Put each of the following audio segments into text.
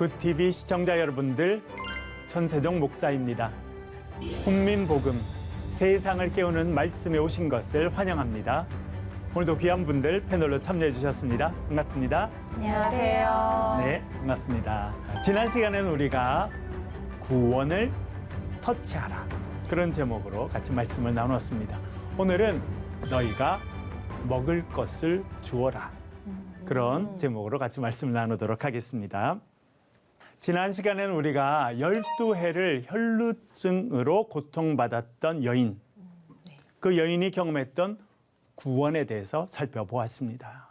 굿TV 시청자 여러분들, 천세종 목사입니다. 국민복음, 세상을 깨우는 말씀에 오신 것을 환영합니다. 오늘도 귀한 분들 패널로 참여해 주셨습니다. 반갑습니다. 안녕하세요. 네, 반갑습니다. 지난 시간에는 우리가 구원을 터치하라, 그런 제목으로 같이 말씀을 나눴습니다. 오늘은 너희가 먹을 것을 주어라, 그런 제목으로 같이 말씀을 나누도록 하겠습니다. 지난 시간에는 우리가 12해를 혈루증으로 고통받았던 여인, 그 여인이 경험했던 구원에 대해서 살펴보았습니다.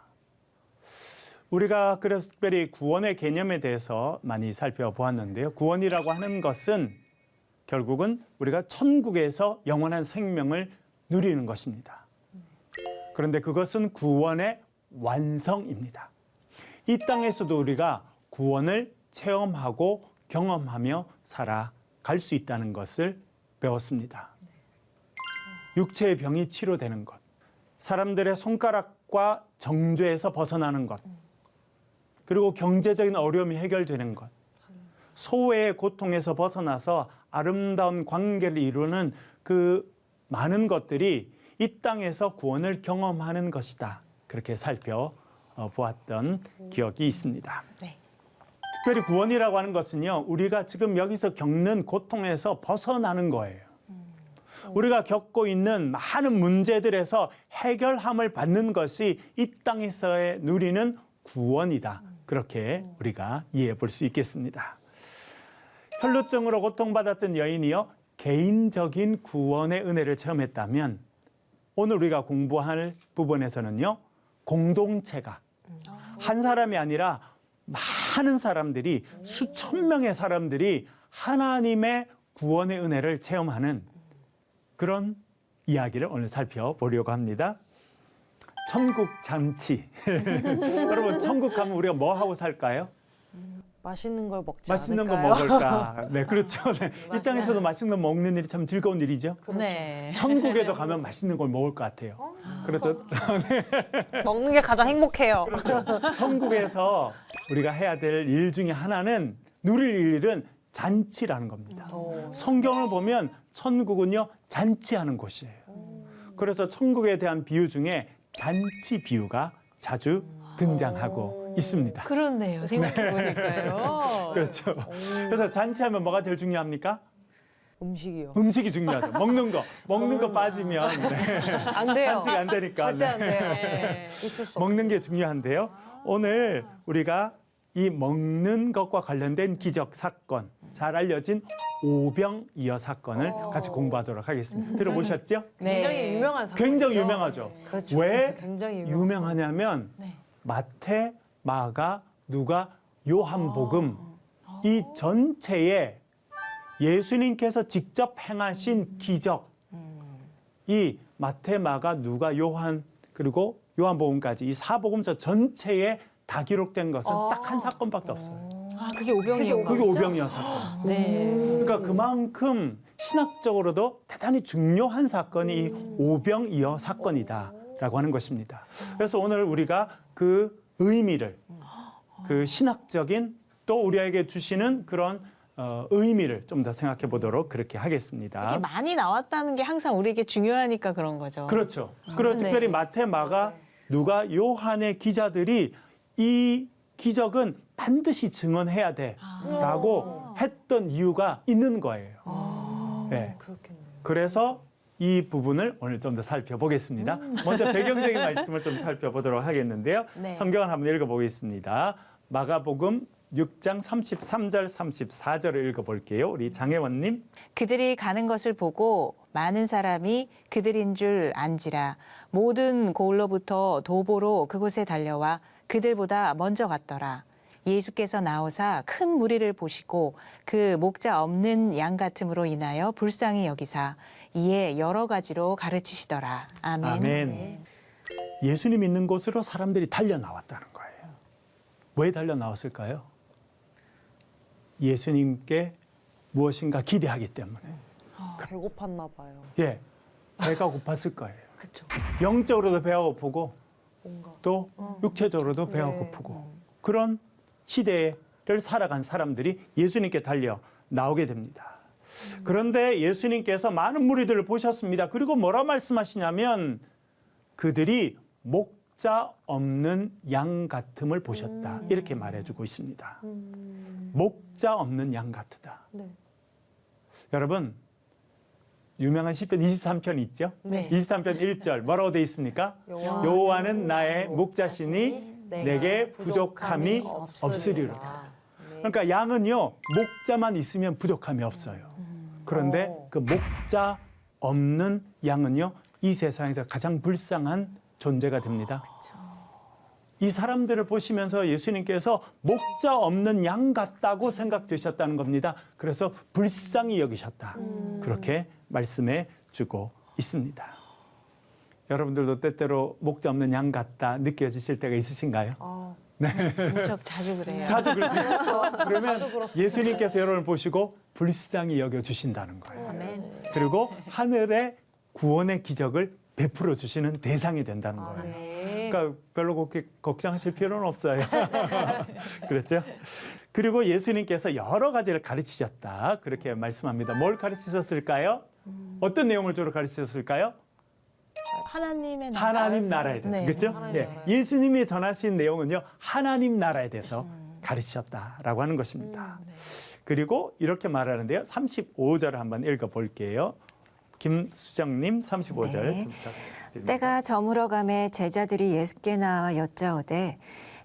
우리가 그래서 특별히 구원의 개념에 대해서 많이 살펴보았는데요. 구원이라고 하는 것은 결국은 우리가 천국에서 영원한 생명을 누리는 것입니다. 그런데 그것은 구원의 완성입니다. 이 땅에서도 우리가 구원을 체험하고 경험하며 살아갈 수 있다는 것을 배웠습니다. 육체의 병이 치료되는 것, 사람들의 손가락과 정죄에서 벗어나는 것, 그리고 경제적인 어려움이 해결되는 것, 소외의 고통에서 벗어나서 아름다운 관계를 이루는 그 많은 것들이 이 땅에서 구원을 경험하는 것이다. 그렇게 살펴보았던 기억이 있습니다. 네. 특별히 구원이라고 하는 것은요, 우리가 지금 여기서 겪는 고통에서 벗어나는 거예요. 우리가 겪고 있는 많은 문제들에서 해결함을 받는 것이 이 땅에서의 누리는 구원이다. 그렇게 우리가 이해해 볼 수 있겠습니다. 혈루증으로 고통받았던 여인이요, 개인적인 구원의 은혜를 체험했다면, 오늘 우리가 공부할 부분에서는요, 공동체가 한 사람이 아니라 많은 사람들이, 수천 명의 사람들이 하나님의 구원의 은혜를 체험하는 그런 이야기를 오늘 살펴보려고 합니다. 천국 잔치. 여러분, 천국 가면 우리가 뭐 하고 살까요? 맛있는 걸 먹지 맛있는 거 않을까요? 먹을까? 네, 그렇죠. 네. 이 땅에서도 맛있는 거 먹는 일이 참 즐거운 일이죠. 네. 천국에도 가면 맛있는 걸 먹을 것 같아요. 그렇죠. 먹는 게 가장 행복해요. 그렇죠. 천국에서 우리가 해야 될 일 중에 하나는, 누릴 일은 잔치라는 겁니다. 성경을 보면 천국은요, 잔치하는 곳이에요. 그래서 천국에 대한 비유 중에 잔치 비유가 자주 등장하고 있습니다. 그렇네요. 생각해보니까요. 그렇죠. 그래서 잔치하면 뭐가 제일 중요합니까? 음식이요. 음식이 중요하죠. 먹는 거 빠지면 네. 안 돼요. 잔치가 안 되니까. 절대 안 네. 돼요. 네. 있을 수 먹는 게 중요한데요. 오늘 우리가 이 먹는 것과 관련된 기적 사건, 잘 알려진 오병이어 사건을 같이 공부하도록 하겠습니다. 들어보셨죠? 굉장히 유명한 사건. 굉장히 유명하죠. 그렇죠. 왜 굉장히 유명하냐면 네. 마태, 마가, 누가, 요한복음 이 전체에 예수님께서 직접 행하신 기적, 이 마태, 마가, 누가, 요한, 그리고 요한복음까지 이 사복음서 전체에 다 기록된 것은 딱 한 사건밖에 없어요. 아, 그게 오병이어인가 그게 보죠? 오병이어 사건. 네. 그러니까 그만큼 신학적으로도 대단히 중요한 사건이 이 오병이어 사건이다라고 하는 것입니다. 그래서 오늘 우리가 그 의미를, 그 신학적인 또 우리에게 주시는 그런 의미를 좀 더 생각해 보도록 그렇게 하겠습니다. 이게 많이 나왔다는 게 항상 우리에게 중요하니까 그런 거죠. 그렇죠. 그리고 네. 특별히 마태, 마가, 누가, 요한의 기자들이 이 기적은 반드시 증언해야 돼라고 했던 이유가 있는 거예요. 네. 그렇겠네요. 그래서 이 부분을 오늘 좀 더 살펴보겠습니다. 먼저 배경적인 말씀을 좀 살펴보도록 하겠는데요. 네. 성경을 한번 읽어보겠습니다. 마가복음 6장 33절 34절을 읽어볼게요. 우리 장혜원님. 그들이 가는 것을 보고 많은 사람이 그들인 줄 안지라. 모든 고을로부터 도보로 그곳에 달려와 그들보다 먼저 갔더라. 예수께서 나오사 큰 무리를 보시고 그 목자 없는 양 같음으로 인하여 불쌍히 여기사 이에 여러 가지로 가르치시더라. 아멘. 아멘. 예수님 있는 곳으로 사람들이 달려 나왔다는 거예요. 왜 달려 나왔을까요? 예수님께 무엇인가 기대하기 때문에. 배고팠나 봐요. 예, 배가 고팠을 거예요. 그렇죠. 영적으로도 배가 고프고 뭔가. 또 육체적으로도 배가 네. 고프고 그런 시대에 살아간 사람들이 예수님께 달려 나오게 됩니다. 그런데 예수님께서 많은 무리들을 보셨습니다. 그리고 뭐라 말씀하시냐면 그들이 목자 없는 양 같음을 보셨다. 이렇게 말해주고 있습니다. 목자 없는 양 같으다. 네. 여러분 유명한 시편 23편 있죠? 네. 23편 1절 뭐라고 되어 있습니까? 여호와는 나의 목자시니 내게 부족함이 없으리로다. 그러니까 양은요 목자만 있으면 부족함이 없어요. 그런데 그 목자 없는 양은요 이 세상에서 가장 불쌍한 존재가 됩니다. 이 사람들을 보시면서 예수님께서 목자 없는 양 같다고 생각되셨다는 겁니다. 그래서 불쌍히 여기셨다. 그렇게 말씀해 주고 있습니다. 여러분들도 때때로 목자 없는 양 같다 느껴지실 때가 있으신가요? 무척 자주 그래요. 자주 그러세요. 그러면 자주 그렇습니다. 예수님께서 여러분을 보시고 불쌍히 여겨주신다는 거예요. 아멘. 그리고 하늘의 구원의 기적을 베풀어 주시는 대상이 된다는 거예요. 네. 그러니까 별로 그렇게 걱정하실 필요는 없어요. 그렇죠? 그리고 예수님께서 여러 가지를 가르치셨다. 그렇게 말씀합니다. 뭘 가르치셨을까요? 어떤 내용을 주로 가르치셨을까요? 하나님의 나라. 하나님 나라에 대해서. 네. 그렇죠? 하나님 예. 나라에 예수님이 전하신 내용은요. 하나님 나라에 대해서 가르치셨다라고 하는 것입니다. 네. 그리고 이렇게 말하는데요. 35절을 한번 읽어 볼게요. 김수정님 35절 네. 좀 부탁드립니다. 때가 저물어가매 제자들이 예수께 나와 여짜오되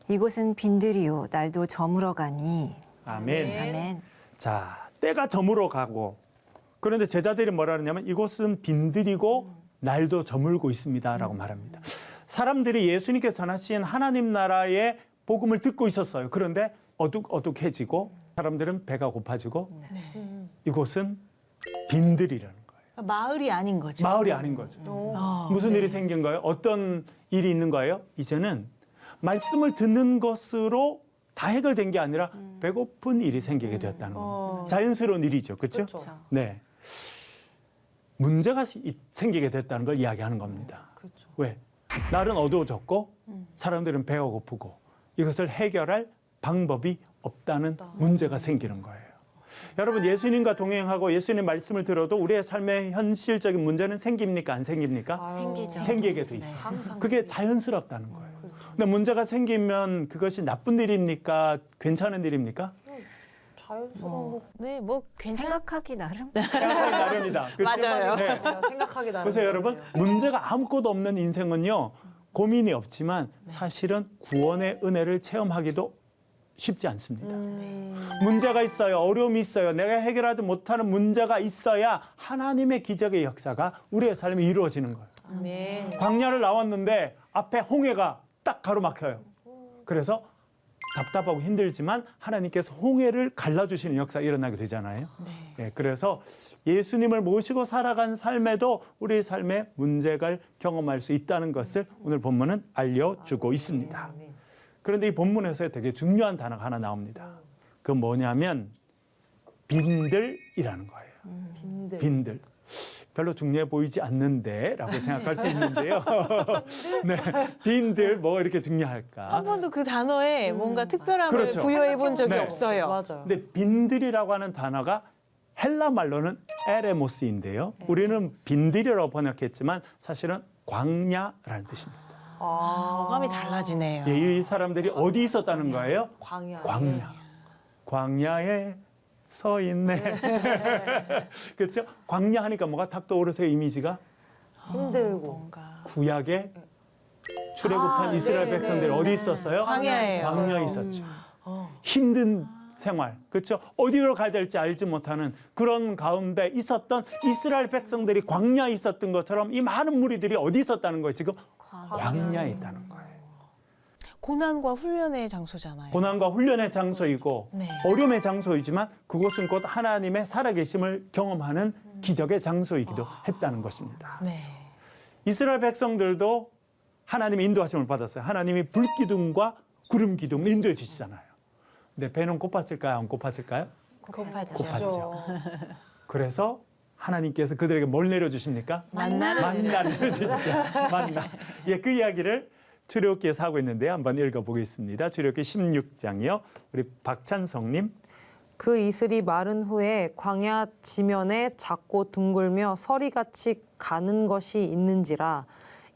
이곳은 빈들이요 날도 저물어가니 아멘. 네. 아멘. 자, 때가 저물어 가고 그런데 제자들이 뭐라 그러냐면 이곳은 빈들이고 날도 저물고 있습니다라고 말합니다. 사람들이 예수님께서 전하신 하나님 나라의 복음을 듣고 있었어요. 그런데 어둑어둑해지고 사람들은 배가 고파지고 이곳은 빈들이라는 거예요. 마을이 아닌 거죠. 마을이 아닌 거죠. 무슨 일이 생긴 거예요? 어떤 일이 있는 거예요? 이제는 말씀을 듣는 것으로 다 해결된 게 아니라 배고픈 일이 생기게 되었다는 겁니다. 자연스러운 일이죠. 그렇죠? 그렇죠. 네. 문제가 생기게 됐다는 걸 이야기하는 겁니다. 그렇죠. 왜? 날은 어두워졌고 사람들은 배가 고프고 이것을 해결할 방법이 없다는 문제가 생기는 거예요. 여러분 예수님과 동행하고 예수님 말씀을 들어도 우리의 삶의 현실적인 문제는 생깁니까? 안 생깁니까? 생기죠. 생기게 돼 있어요. 항상 그게 자연스럽다는 거예요. 그렇죠. 근데 문제가 생기면 그것이 나쁜 일입니까? 괜찮은 일입니까? 자연스러운 거 네, 뭐 생각하기 나름. 나름이다. 그렇죠? 맞아요. 네. 제가 생각하기 나름. 보세요, 여러분. 문제가 아무것도 없는 인생은요, 고민이 없지만 사실은 구원의 은혜를 체험하기도 쉽지 않습니다. 문제가 있어요. 어려움이 있어요. 내가 해결하지 못하는 문제가 있어야 하나님의 기적의 역사가 우리의 삶에 이루어지는 거예요. 아멘. 광야를 나왔는데 앞에 홍해가 딱 가로막혀요. 그래서 답답하고 힘들지만 하나님께서 홍해를 갈라주시는 역사가 일어나게 되잖아요. 예, 그래서 예수님을 모시고 살아간 삶에도 우리 삶의 문제를 경험할 수 있다는 것을 오늘 본문은 알려주고 있습니다. 그런데 이 본문에서 되게 중요한 단어가 하나 나옵니다. 그 뭐냐면 빈들이라는 거예요. 빈들. 빈들. 별로 중요해 보이지 않는데 라고 생각할 수 있는데요. 네, 빈들 뭐 이렇게 중요할까. 한 번도 그 단어에 뭔가 특별함을 그렇죠. 부여해 본 적이 네. 없어요. 맞아요. 근데 빈들이라고 하는 단어가 헬라 말로는 에레모스인데요. 우리는 빈들이라고 번역했지만 사실은 광야라는 뜻입니다. 어감이 달라지네요. 예, 이 사람들이 어디 있었다는 거예요? 광야. 광야. 광야에 서 있네. 그렇죠? 광야 하니까 뭐가 탁 떠오르세요? 이미지가 힘들고. 뭔가 구약에 출애굽한 이스라엘 네네. 백성들이 어디 있었어요? 광야예요. 광야에 있었죠. 힘든 생활, 그렇죠? 어디로 가야 될지 알지 못하는 그런 가운데 있었던 이스라엘 백성들이 광야에 있었던 것처럼 이 많은 무리들이 어디 있었다는 거예요? 지금 광야에 있다는 거예요. 고난과 훈련의 장소잖아요. 고난과 훈련의 장소이고 네. 어려움의 장소이지만 그곳은 곧 하나님의 살아계심을 경험하는 기적의 장소이기도 했다는 것입니다. 네. 이스라엘 백성들도 하나님의 인도하심을 받았어요. 하나님이 불기둥과 구름 기둥을 인도해 주시잖아요. 근데 배는 고팠을까요? 안 고팠을까요? 고파죠. 고팠죠. 그래서 하나님께서 그들에게 뭘 내려주십니까? 만나를 만나를 내려주시죠. 만나. 예, 그 이야기를 출애굽기에서 하고 있는데 한번 읽어보겠습니다. 출애굽기 16장이요. 우리 박찬성님. 그 이슬이 마른 후에 광야 지면에 작고 둥글며 서리같이 가는 것이 있는지라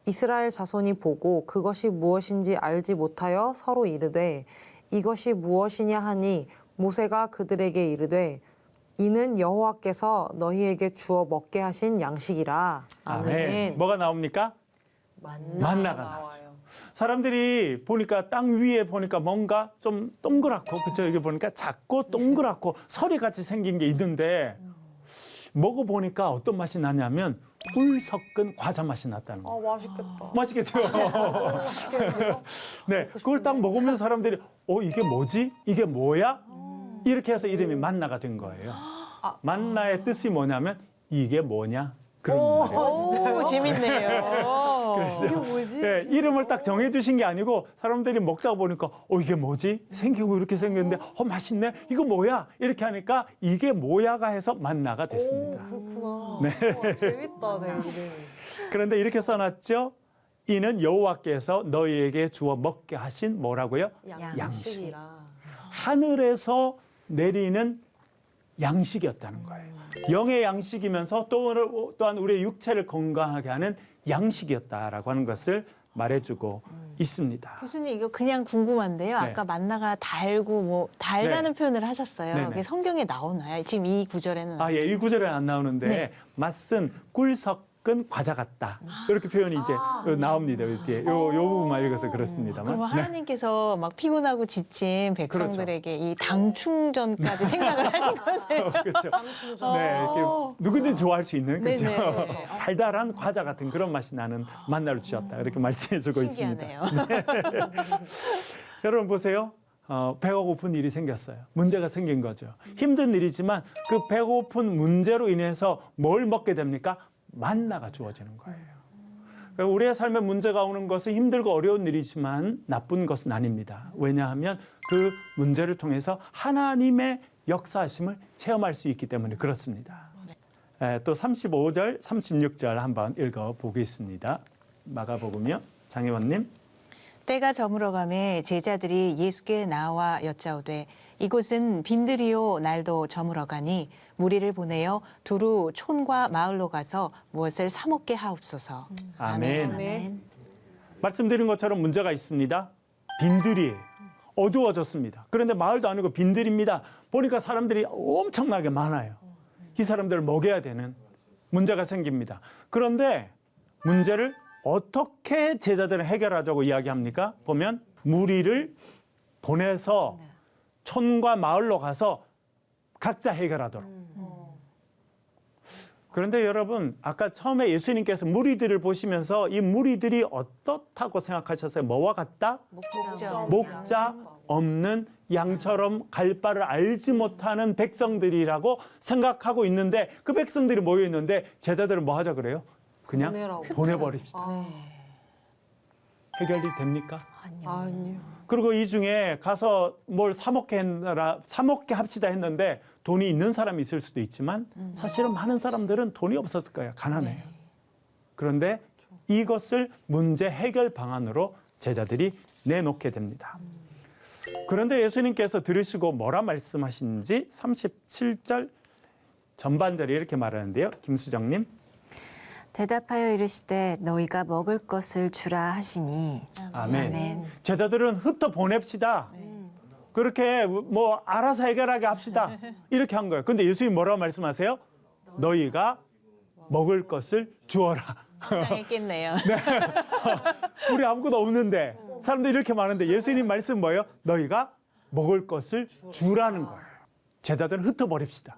이스라엘 자손이 보고 그것이 무엇인지 알지 못하여 서로 이르되 이것이 무엇이냐 하니 모세가 그들에게 이르되 이는 여호와께서 너희에게 주어 먹게 하신 양식이라. 아멘. 뭐가 나옵니까? 만나가 나와요. 사람들이 보니까 땅 위에 보니까 뭔가 좀 동그랗고 그쵸? 여기 보니까 작고 동그랗고 서리같이 생긴 게 있는데 먹어보니까 어떤 맛이 나냐면 꿀 섞은 과자 맛이 났다는 거예요. 맛있겠다. 맛있겠죠? 네, 그걸 딱 먹으면 사람들이 이게 뭐지? 이게 뭐야? 이렇게 해서 이름이 만나가 된 거예요. 만나의 뜻이 뭐냐면 이게 뭐냐? 그런 말이에요. 오, 재밌네요. 이게 뭐지? 네, 이름을 딱 정해주신 게 아니고 사람들이 먹다 보니까 이게 뭐지? 생기고 이렇게 생겼는데 맛있네? 이거 뭐야? 이렇게 하니까 이게 뭐야가 해서 만나가 됐습니다. 그렇구나. 네. 재밌다, 내 이름. 그런데 이렇게 써놨죠? 이는 여호와께서 너희에게 주어 먹게 하신 뭐라고요? 양식이라. 하늘에서 내리는 양식이었다는 거예요. 영의 양식이면서 또한 우리의 육체를 건강하게 하는 양식이었다라고 하는 것을 말해주고 있습니다. 교수님 이거 그냥 궁금한데요. 네. 아까 만나가 달고 달다는 표현을 하셨어요. 네네. 그게 성경에 나오나요? 지금 이 구절에는 예, 이 구절에 안 나오는데 네. 맛은 꿀 섞은 과자 같다. 이렇게 표현이 이제 나옵니다. 뒤에 요 부분만 읽어서 그렇습니다만. 그럼 하나님께서 막 피곤하고 지친 백성들에게 이 당 충전까지 생각을 하신 거네요. 그렇죠. 네, 이렇게 누구든지 좋아할 수 있는 그렇죠. 네네. 달달한 과자 같은 그런 맛이 나는 만나를 주셨다. 이렇게 말씀해주고 있습니다. 신기하네요. 여러분 보세요. 배가 고픈 일이 생겼어요. 문제가 생긴 거죠. 힘든 일이지만 그 배고픈 문제로 인해서 뭘 먹게 됩니까? 만나가 주어지는 거예요. 그러니까 우리의 삶에 문제가 오는 것은 힘들고 어려운 일이지만 나쁜 것은 아닙니다. 왜냐하면 그 문제를 통해서 하나님의 역사하심을 체험할 수 있기 때문에 그렇습니다. 또 35절, 36절 한번 읽어보겠습니다. 마가복음이요. 장혜원님. 때가 저물어가매 제자들이 예수께 나와 여짜오되 이곳은 빈들이요 날도 저물어가니 무리를 보내어 두루 촌과 마을로 가서 무엇을 사 먹게 하옵소서. 아멘. 아멘. 말씀드린 것처럼 문제가 있습니다. 빈들이에요. 어두워졌습니다. 그런데 마을도 아니고 빈들입니다. 보니까 사람들이 엄청나게 많아요. 이 사람들을 먹여야 되는 문제가 생깁니다. 그런데 문제를 어떻게 제자들은 해결하자고 이야기합니까? 보면 무리를 보내서 촌과 마을로 가서 각자 해결하도록. 그런데 여러분, 아까 처음에 예수님께서 무리들을 보시면서 이 무리들이 어떻다고 생각하셨어요? 뭐와 같다? 목자 없는 양처럼 갈 바를 알지 못하는 백성들이라고 생각하고 있는데 그 백성들이 모여 있는데 제자들은 뭐 하자 그래요? 그냥 보내라고. 보내버립시다. 해결이 됩니까? 아니요. 그리고 이 중에 가서 뭘 사 먹게 합시다 했는데 돈이 있는 사람이 있을 수도 있지만 사실은 많은 사람들은 돈이 없었을 거예요. 가난해요. 그런데 이것을 문제 해결 방안으로 제자들이 내놓게 됩니다. 그런데 예수님께서 들으시고 뭐라 말씀하시는지 37절 전반절이 이렇게 말하는데요. 김수정님. 대답하여 이르시되 너희가 먹을 것을 주라 하시니 아멘. 아멘. 제자들은 흩어 보냅시다. 그렇게 뭐 알아서 해결하게 합시다. 이렇게 한 거예요. 근데 예수님이 뭐라고 말씀하세요? 너희가 먹을 것을 주어라. 당했겠네요. 우리 아무것도 없는데 사람들이 이렇게 많은데 예수님 말씀 뭐예요? 너희가 먹을 것을 주라는 거예요. 제자들은 흩어버립시다.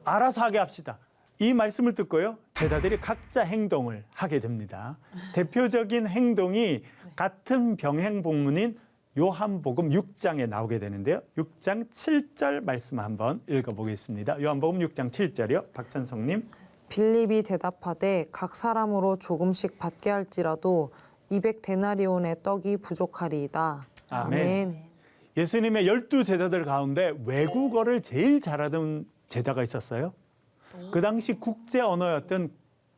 알아서 하게 합시다. 이 말씀을 듣고요. 제자들이 각자 행동을 하게 됩니다. 대표적인 행동이 같은 병행 본문인 요한복음 6장에 나오게 되는데요. 6장 7절 말씀 한번 읽어보겠습니다. 요한복음 6장 7절이요. 박찬성님. 빌립이 대답하되 각 사람으로 조금씩 받게 할지라도 200데나리온의 떡이 부족하리이다. 아멘. 예수님의 12제자들 가운데 외국어를 제일 잘하던 제자가 있었어요. 그 당시 국제 언어였던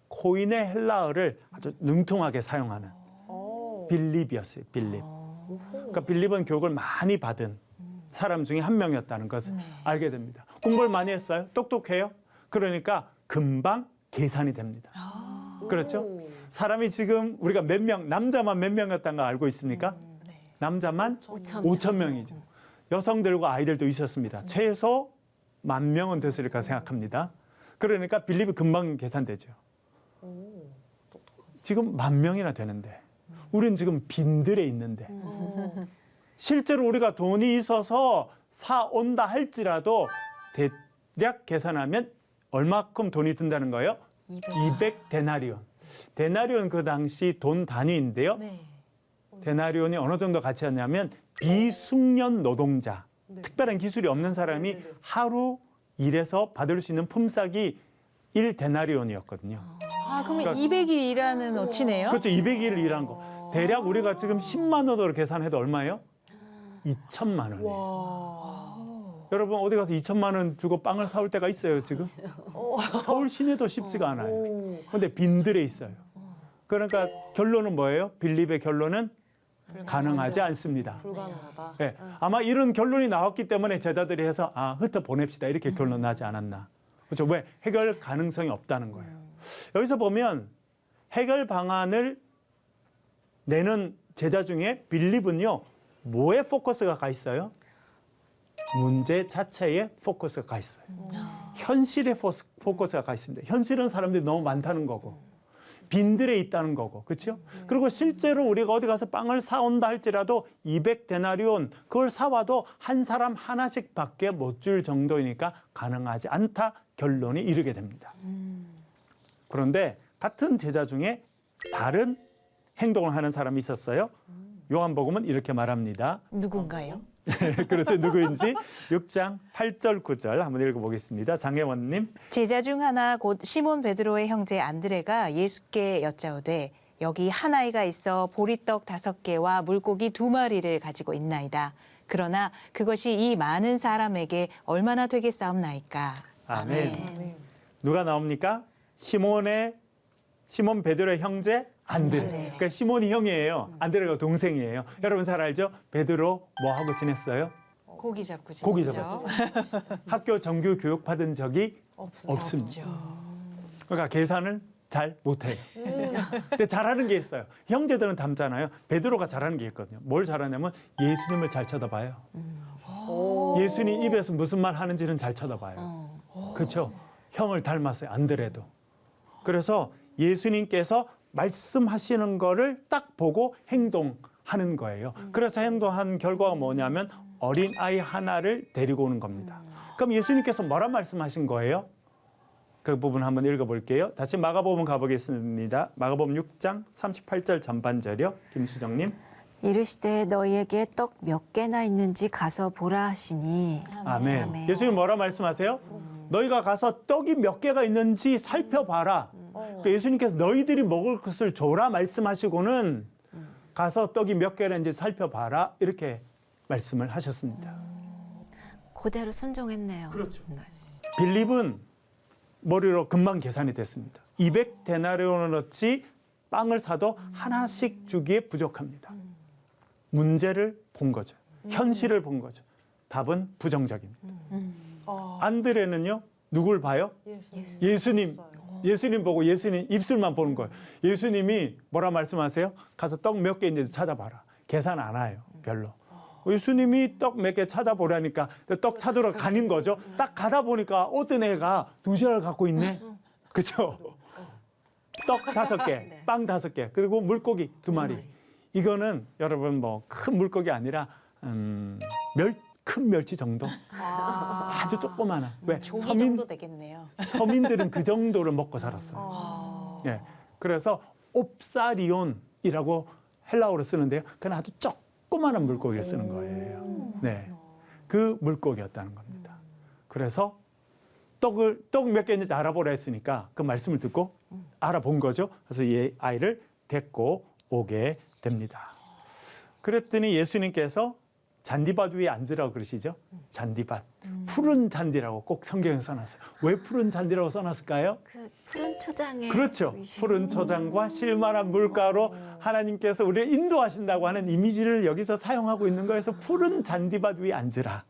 코인의 헬라어를 아주 능통하게 사용하는 빌립이었어요. 빌립. 그러니까 빌립은 교육을 많이 받은 사람 중에 한 명이었다는 것을 알게 됩니다. 공부를 많이 했어요. 똑똑해요. 그러니까 금방 계산이 됩니다. 그렇죠? 사람이 지금 우리가 몇 명, 남자만 몇 명이었다는 거 알고 있습니까? 남자만 5천 명이죠. 여성들과 아이들도 있었습니다. 최소 10,000명은 됐을까 생각합니다. 그러니까 빌립이 금방 계산되죠. 지금 10,000명이나 되는데 우리는 지금 빈들에 있는데 실제로 우리가 돈이 있어서 사온다 할지라도 대략 계산하면 얼마큼 돈이 든다는 거예요? 200데나리온. 데나리온 그 당시 돈 단위인데요. 네. 데나리온이 어느 정도 가치였냐면 비숙련 노동자, 특별한 기술이 없는 사람이 하루 일해서 받을 수 있는 품삯이 1데나리온이었거든요. 아, 그러면 그러니까- 200일 일하는 어치네요? 그렇죠. 200일을 일한 거. 대략 우리가 지금 10만 원으로 계산해도 얼마예요? 2천만 원이에요. 여러분 어디 가서 2천만 원 주고 빵을 사올 때가 있어요 지금? 서울 시내도 쉽지가 않아요. 그런데 빈들에 있어요. 그러니까 결론은 뭐예요? 빌립의 결론은 가능하지 않습니다. 불가능하다. 네, 아마 이런 결론이 나왔기 때문에 제자들이 해서 흩어 보냅시다 이렇게 결론 나지 않았나. 그렇죠? 왜? 해결 가능성이 없다는 거예요. 여기서 보면 해결 방안을 내는 제자 중에 빌립은요. 뭐에 포커스가 가 있어요? 문제 자체에 포커스가 가 있어요. 현실에 포커스가 가 있습니다. 현실은 사람들이 너무 많다는 거고 빈들에 있다는 거고 그렇죠? 그리고 실제로 우리가 어디 가서 빵을 사온다 할지라도 200데나리온 그걸 사와도 한 사람 하나씩 밖에 못 줄 정도이니까 가능하지 않다 결론이 이르게 됩니다. 그런데 같은 제자 중에 다른 행동을 하는 사람이 있었어요. 요한복음은 이렇게 말합니다. 누군가요? 그렇죠. 누구인지 6장 8절 9절 한번 읽어보겠습니다. 장혜원님. 제자 중 하나 곧 시몬 베드로의 형제 안드레가 예수께 여짜오되 여기 한 아이가 있어 보리떡 5개와 물고기 2마리를 가지고 있나이다. 그러나 그것이 이 많은 사람에게 얼마나 되겠사옵나이까. 아멘. 누가 나옵니까? 시몬 베드로의 형제 안드레. 그러니까 시몬이 형이에요. 안드레가 동생이에요. 여러분 잘 알죠? 베드로 뭐 하고 지냈어요? 고기 잡고 지냈죠. 고기 잡았죠. 학교 정규 교육 받은 적이 없습니다. 그러니까 계산을 잘 못해요. 근데 잘하는 게 있어요. 형제들은 닮잖아요. 베드로가 잘하는 게 있거든요. 뭘 잘하냐면 예수님을 잘 쳐다봐요. 예수님 입에서 무슨 말 하는지는 잘 쳐다봐요. 그렇죠? 형을 닮았어요. 안드레도. 그래서 예수님께서 말씀하시는 거를 딱 보고 행동하는 거예요. 그래서 행동한 결과가 뭐냐면 어린아이 하나를 데리고 오는 겁니다. 그럼 예수님께서 뭐라 말씀하신 거예요? 그 부분 한번 읽어볼게요. 다시 마가복음 가보겠습니다. 마가복음 6장 38절 전반절이요. 김수정님. 이르시되 너희에게 떡 몇 개나 있는지 가서 보라 하시니 아멘. 아멘. 예수님 뭐라 말씀하세요? 너희가 가서 떡이 몇 개가 있는지 살펴봐라. 그러니까 예수님께서 너희들이 먹을 것을 줘라 말씀하시고는 가서 떡이 몇 개나 있는지 살펴봐라 이렇게 말씀을 하셨습니다. 그대로 순종했네요. 그렇죠. 네. 빌립은 머리로 금방 계산이 됐습니다. 200데나리온어치 빵을 사도 하나씩 주기에 부족합니다. 문제를 본 거죠. 현실을 본 거죠. 답은 부정적입니다. 안드레는요, 누굴 봐요? 예수님. 예수님 보고 예수님 입술만 보는 거예요. 예수님이 뭐라 말씀하세요? 가서 떡 몇 개 있는지 찾아봐라. 계산 안 해요. 별로. 예수님이 떡 몇 개 찾아보라니까 떡 찾으러 가는 거죠. 딱 가다 보니까 어떤 애가 2시간을 갖고 있네. 그렇죠? 떡 5개, 빵 5개, 그리고 물고기 2마리. 이거는 여러분 뭐 큰 물고기 아니라 큰 멸치 정도. 아주 조그마한. 왜? 조기 정도 되겠네요. 서민들은 그 정도를 먹고 살았어요. 예. 그래서 옵사리온이라고 헬라어로 쓰는데요. 그건 아주 조그마한 물고기를 쓰는 거예요. 네. 그 물고기였다는 겁니다. 그래서 떡 몇 개 있는지 알아보라 했으니까 그 말씀을 듣고 알아본 거죠. 그래서 이 아이를 데리고 오게 됩니다. 그랬더니 예수님께서 잔디밭 위에 앉으라고 그러시죠? 잔디밭. 푸른 잔디라고 꼭 성경에 써놨어요. 왜 푸른 잔디라고 써놨을까요? 그 푸른 초장에 그렇죠. 푸른 초장과 실만한 물가로 하나님께서 우리를 인도하신다고 하는 이미지를 여기서 사용하고 있는 거에서 푸른 잔디밭 위에 앉으라.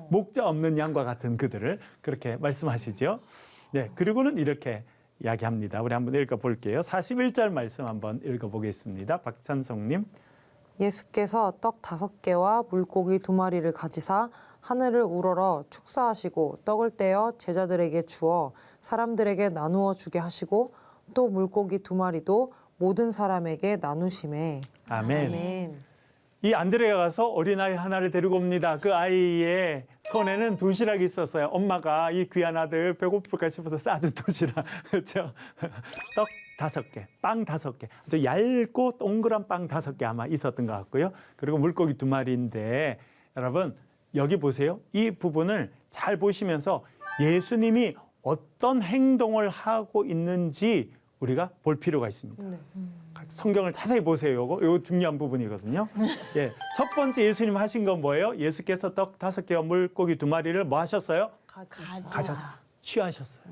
목자 없는 양과 같은 그들을 그렇게 말씀하시죠. 네, 그리고는 이렇게 이야기합니다. 우리 한번 읽어볼게요. 41절 말씀 한번 읽어보겠습니다. 박찬성님. 예수께서 떡 5개와 물고기 2마리를 가지사 하늘을 우러러 축사하시고 떡을 떼어 제자들에게 주어 사람들에게 나누어 주게 하시고 또 물고기 2마리도 모든 사람에게 나누심에. 아멘. 아멘. 이 안드레가 가서 어린아이 하나를 데리고 옵니다. 그 아이의 손에는 도시락이 있었어요. 엄마가 이 귀한 아들 배고플까 싶어서 싸준 도시락. 그렇죠? 떡 5개, 빵 5개. 아주 얇고 동그란 빵 5개 아마 있었던 것 같고요. 그리고 물고기 2마리인데 여러분 여기 보세요. 이 부분을 잘 보시면서 예수님이 어떤 행동을 하고 있는지 우리가 볼 필요가 있습니다. 네. 성경을 자세히 보세요. 이거 중요한 부분이거든요. 예, 첫 번째 예수님 하신 건 뭐예요? 예수께서 떡 5개와 물고기 2마리를 뭐 하셨어요? 가져서 취하셨어요.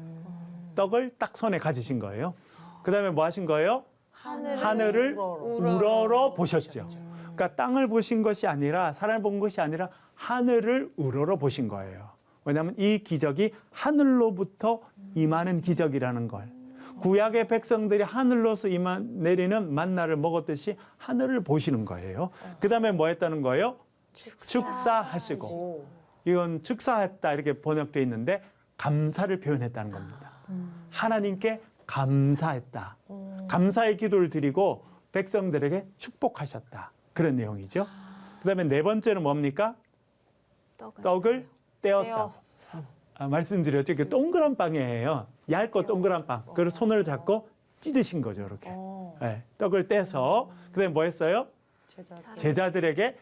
떡을 딱 손에 가지신 거예요. 그다음에 뭐 하신 거예요? 하늘을 우러러 보셨죠. 그러니까 땅을 보신 것이 아니라 사람을 본 것이 아니라 하늘을 우러러 보신 거예요. 왜냐하면 이 기적이 하늘로부터 임하는 기적이라는 걸. 구약의 백성들이 하늘로서 내리는 만나를 먹었듯이 하늘을 보시는 거예요. 그다음에 뭐 했다는 거예요? 축사하시고. 이건 축사했다 이렇게 번역되어 있는데 감사를 표현했다는 겁니다. 하나님께 감사했다. 감사의 기도를 드리고 백성들에게 축복하셨다. 그런 내용이죠. 그다음에 네 번째는 뭡니까? 떡을 떼었다. 말씀드렸죠. 이게 동그란 빵이에요. 얇고 동그란 빵. 그걸 손을 잡고 찢으신 거죠. 이렇게. 네, 떡을 떼서 그다음에 뭐 했어요? 제자들에게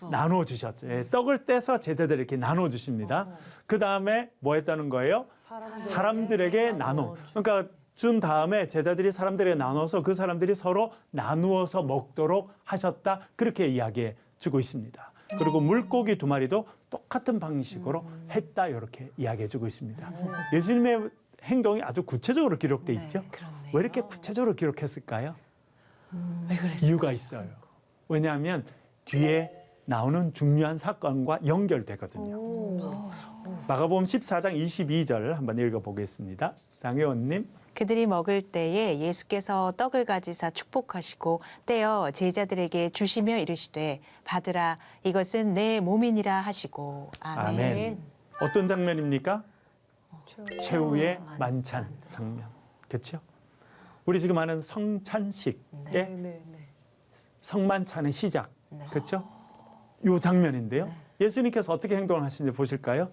나눠 주셨죠. 예, 떡을 떼서 제자들에게 나눠 주십니다. 그다음에 뭐 했다는 거예요? 사람들에게 나눠. 그러니까 준 다음에 제자들이 사람들에게 나눠서 그 사람들이 서로 나누어서 먹도록 하셨다. 그렇게 이야기해 주고 있습니다. 그리고 물고기 2마리도 똑같은 방식으로 했다. 이렇게 이야기해 주고 있습니다. 예수님의 행동이 아주 구체적으로 기록돼 있죠. 그렇네요. 왜 이렇게 구체적으로 기록했을까요? 왜 그랬어요? 이유가 있어요. 왜냐하면 뒤에 나오는 중요한 사건과 연결되거든요. 마가복음 14장 22절 한번 읽어보겠습니다. 장혜원님. 그들이 먹을 때에 예수께서 떡을 가지사 축복하시고 떼어 제자들에게 주시며 이르시되 받으라 이것은 내 몸이니라 하시고. 아멘. 아멘. 어떤 장면입니까? 최후의 만찬 장면. 그렇죠? 우리 지금 하는 성찬식의 성만찬의 시작. 그렇죠? 이 장면인데요. 예수님께서 어떻게 행동을 하시는지 보실까요?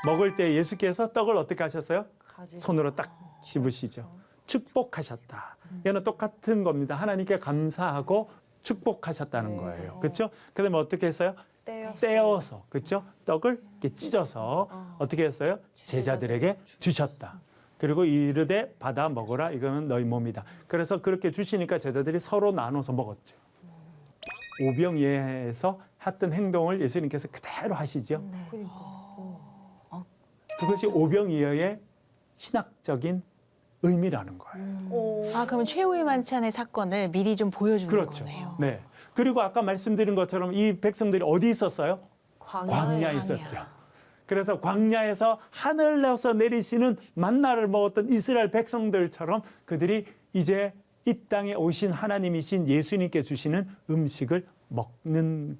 먹을 때 예수께서 떡을 어떻게 하셨어요? 손으로 딱 집으시죠. 축복하셨다. 이거는 똑같은 겁니다. 하나님께 감사하고 축복하셨다는 거예요. 그렇죠? 그다음에 어떻게 했어요? 떼어서, 그렇죠? 떡을 이렇게 찢어서 어떻게 했어요? 제자들에게 주셨다. 그리고 이르되 받아 먹어라. 이거는 너희 몸이다. 그래서 그렇게 주시니까 제자들이 서로 나눠서 먹었죠. 오병이어에서 했던 행동을 예수님께서 그대로 하시죠. 그것이 오병이어의 신학적인 의미라는 거예요. 아, 그러면 최후의 만찬의 사건을 미리 좀 보여주는 그렇죠. 거네요. 네. 그리고 아까 말씀드린 것처럼 이 백성들이 어디 있었어요? 광야에 있었죠. 그래서 광야에서 하늘에서 내리시는 만나를 먹었던 이스라엘 백성들처럼 그들이 이제 이 땅에 오신 하나님이신 예수님께 주시는 음식을 먹는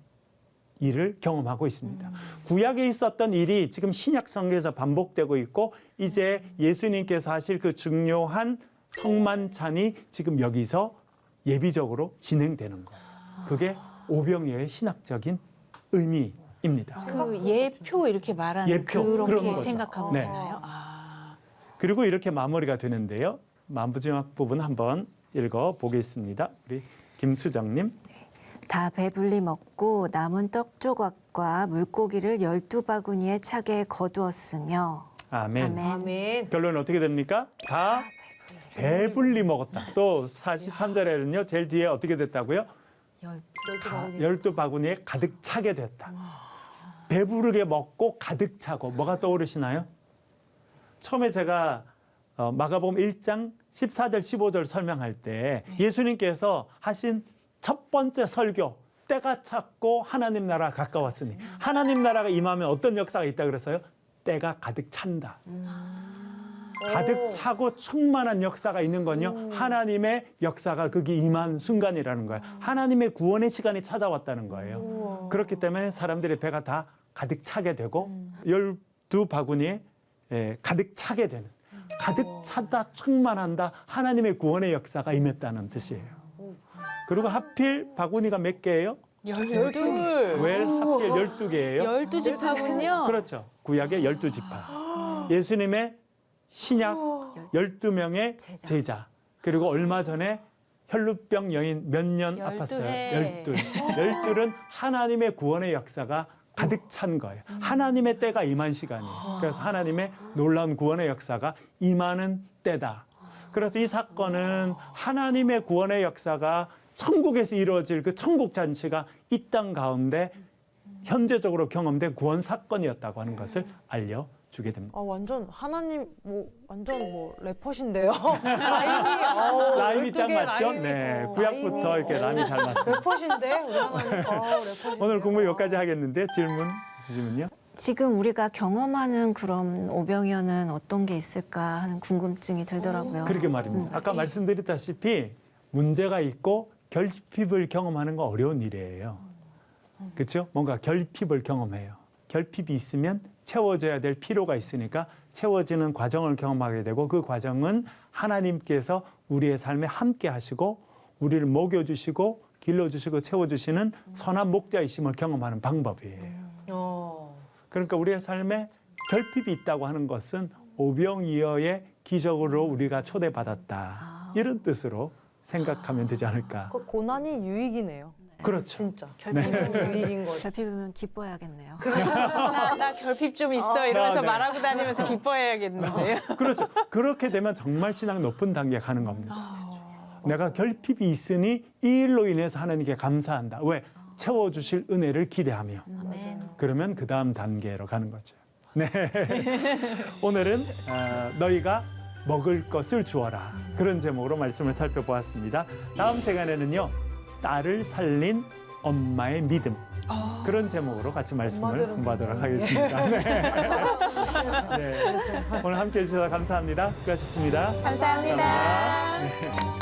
일을 경험하고 있습니다. 구약에 있었던 일이 지금 신약 성경에서 반복되고 있고 이제 예수님께서 하실 그 중요한 성만찬이 지금 여기서 예비적으로 진행되는 거예요. 그게 오병이어의 신학적인 의미입니다. 그 예표 이렇게 말하는 예표, 그런 그렇게 거죠. 생각하면 네. 되나요? 아. 그리고 이렇게 마무리가 되는데요. 마지막 부분 한번 읽어보겠습니다. 우리 김수정님. 다 배불리 먹고 남은 떡 조각과 물고기를 12바구니에 차게 거두었으며. 아멘. 아멘. 결론은 어떻게 됩니까? 다 배불리 먹었다. 또 43절에는요. 제일 뒤에 어떻게 됐다고요? 12바구니에 가득 차게 됐다. 배부르게 먹고 가득 차고 뭐가 떠오르시나요? 처음에 제가 마가복음 1장 14절 15절 설명할 때 예수님께서 하신 첫 번째 설교, 때가 찼고 하나님 나라가 가까웠으니, 하나님 나라가 임하면 어떤 역사가 있다 그랬어요? 때가 가득 찬다. 가득 차고 충만한 역사가 있는 건요, 하나님의 역사가 거기 임한 순간이라는 거예요. 하나님의 구원의 시간이 찾아왔다는 거예요. 그렇기 때문에 사람들의 배가 다 가득 차게 되고 12바구니에 가득 차게 되는, 가득 차다, 충만한다, 하나님의 구원의 역사가 임했다는 뜻이에요. 그리고 하필 바구니가 몇 개예요? 12. 왜 하필 12개예요? 12지파군요. 그렇죠. 구약의 12지파. 예수님의 신약 12명의 제자. 그리고 얼마 전에 혈루병 여인 몇 년 12해. 아팠어요. 12은 하나님의 구원의 역사가 가득 찬 거예요. 하나님의 때가 임한 시간이에요. 그래서 하나님의 놀라운 구원의 역사가 임하는 때다. 그래서 이 사건은 하나님의 구원의 역사가 천국에서 이루어질 그 천국 잔치가 이 땅 가운데 현재적으로 경험된 구원 사건이었다고 하는 것을 알려주게 됩니다. 완전 하나님 완전 래퍼신데요. 라임이 라임이 딱 12개 맞죠? 라임이, 네, 구약부터 이렇게 라임이 잘 맞습니다. 래퍼신데 우리 하나님 래퍼신데. 오늘 공부 여기까지 하겠는데 질문 있으시면요. 지금 우리가 경험하는 그런 오병이어는 어떤 게 있을까 하는 궁금증이 들더라고요. 그러게 말입니다. 아까 말씀드렸다시피 문제가 있고 결핍을 경험하는 거 어려운 일이에요. 그렇죠? 뭔가 결핍을 경험해요. 결핍이 있으면 채워져야 될 필요가 있으니까 채워지는 과정을 경험하게 되고, 그 과정은 하나님께서 우리의 삶에 함께 하시고 우리를 먹여주시고 길러주시고 채워주시는 선한 목자이심을 경험하는 방법이에요. 그러니까 우리의 삶에 결핍이 있다고 하는 것은 오병이어의 기적으로 우리가 초대받았다, 이런 뜻으로 생각하면 되지 않을까. 그 고난이 유익이네요. 그렇죠. 진짜. 결핍은 유익인 거죠. 결핍이면 기뻐해야겠네요. 나 결핍 좀 있어 이러면서 네. 말하고 다니면서 기뻐해야겠는데요. 그렇죠. 그렇게 되면 정말 신앙 높은 단계에 가는 겁니다. 내가 결핍이 있으니 이 일로 인해서 하나님께 감사한다. 왜? 채워주실 은혜를 기대하며. 아멘. 그러면 그 다음 단계로 가는 거죠. 네. 오늘은 너희가 먹을 것을 주어라, 그런 제목으로 말씀을 살펴보았습니다. 다음 시간에는요, 딸을 살린 엄마의 믿음, 그런 제목으로 같이 말씀을 엄마들은 공부하도록 하겠습니다. 네. 네. 오늘 함께해 주셔서 감사합니다. 수고하셨습니다. 감사합니다. 네.